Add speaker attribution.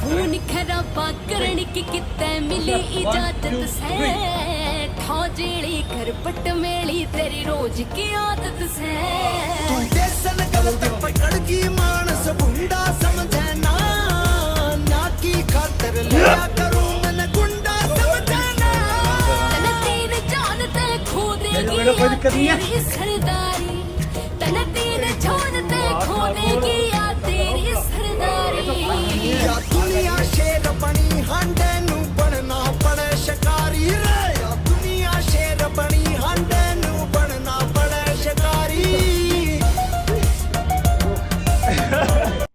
Speaker 1: खून खराबा करने की कितने मिली इजाजत से ठौजेड़ी कर पट मेली तेरी रोज की आदत से
Speaker 2: तू जैसन गलत पकड़ की मानस गुंडा समझे ना ना की खातर लिया करूं मैं गुंडा समझे ना
Speaker 1: तन तीन जान ते खो देगी तेरी सरदारी तन तीन जान ते खो देगी तेरी सरदारी
Speaker 2: या दुनिया शेर बनी हांडे